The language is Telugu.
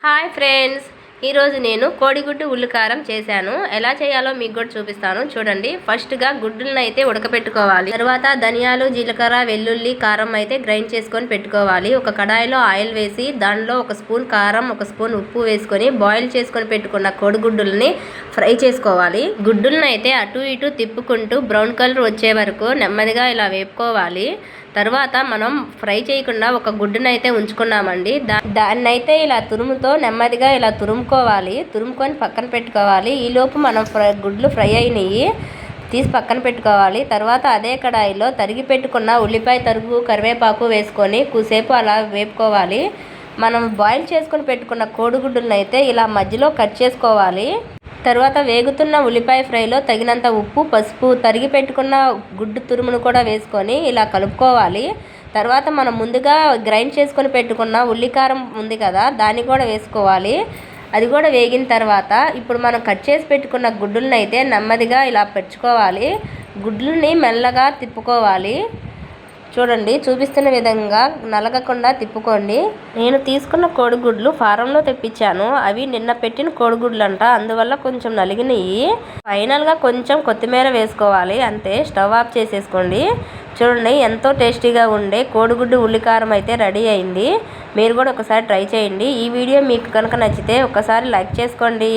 హాయ్ ఫ్రెండ్స్, ఈరోజు నేను కోడిగుడ్డు ఉల్లికారం చేశాను. ఎలా చేయాలో మీకు కూడా చూపిస్తాను చూడండి. ఫస్ట్గా గుడ్డులను అయితే ఉడకపెట్టుకోవాలి. తర్వాత ధనియాలు, జీలకర్ర, వెల్లుల్లి, కారం అయితే గ్రైండ్ చేసుకొని పెట్టుకోవాలి. ఒక కడాయిలో ఆయిల్ వేసి దానిలో 1 స్పూన్ కారం, 1 స్పూన్ ఉప్పు వేసుకొని బాయిల్ చేసుకొని పెట్టుకున్న కోడిగుడ్డుల్ని ఫ్రై చేసుకోవాలి. గుడ్డులను అయితే అటు ఇటు తిప్పుకుంటూ బ్రౌన్ కలర్ వచ్చే వరకు నెమ్మదిగా ఇలా వేపుకోవాలి. తర్వాత మనం ఫ్రై చేయకుండా ఒక గుడ్డునైతే ఉంచుకున్నామండి. దాన్నైతే ఇలా తురుముతో నెమ్మదిగా ఇలా తురుముకొని పక్కన పెట్టుకోవాలి. ఈలోపు మనం గుడ్లు ఫ్రై అయినవి తీసి పక్కన పెట్టుకోవాలి. తర్వాత అదే కడాయిలో తరిగి పెట్టుకున్న ఉల్లిపాయ తరుగు, కరివేపాకు వేసుకొని కూసేపు అలా వేపుకోవాలి. మనం బాయిల్ చేసుకొని పెట్టుకున్న కోడిగుడ్డులను అయితే ఇలా మధ్యలో కట్ చేసుకోవాలి. తర్వాత వేగుతున్న ఉల్లిపాయ ఫ్రైలో తగినంత ఉప్పు, పసుపు, తరిగి పెట్టుకున్న గుడ్డు తురుమును కూడా వేసుకొని ఇలా కలుపుకోవాలి. తర్వాత మనం ముందుగా గ్రైండ్ చేసుకొని పెట్టుకున్న ఉల్లికారం ఉంది కదా, దాన్ని కూడా వేసుకోవాలి. అది కూడా వేగిన తర్వాత ఇప్పుడు మనం కట్ చేసి పెట్టుకున్న గుడ్డులను అయితే నెమ్మదిగా ఇలా పెంచుకోవాలి. గుడ్లని మెల్లగా తిప్పుకోవాలి. చూడండి, చూపిస్తున్న విధంగా నలగకుండా తిప్పుకోండి. నేను తీసుకున్న కోడిగుడ్లు ఫారంలో తెప్పించాను. అవి నిన్న పెట్టిన కోడిగుడ్లు అంట, అందువల్ల కొంచెం నలిగినాయి. ఫైనల్గా కొంచెం కొత్తిమీర వేసుకోవాలి, అంతే. స్టవ్ ఆఫ్ చేసేసుకోండి. చూడండి, ఎంతో టేస్టీగా ఉండే కోడిగుడ్డు ఉల్లికారం అయితే రెడీ అయింది. మీరు కూడా ఒకసారి ట్రై చేయండి. ఈ వీడియో మీకు కనుక నచ్చితే ఒకసారి లైక్ చేసుకోండి.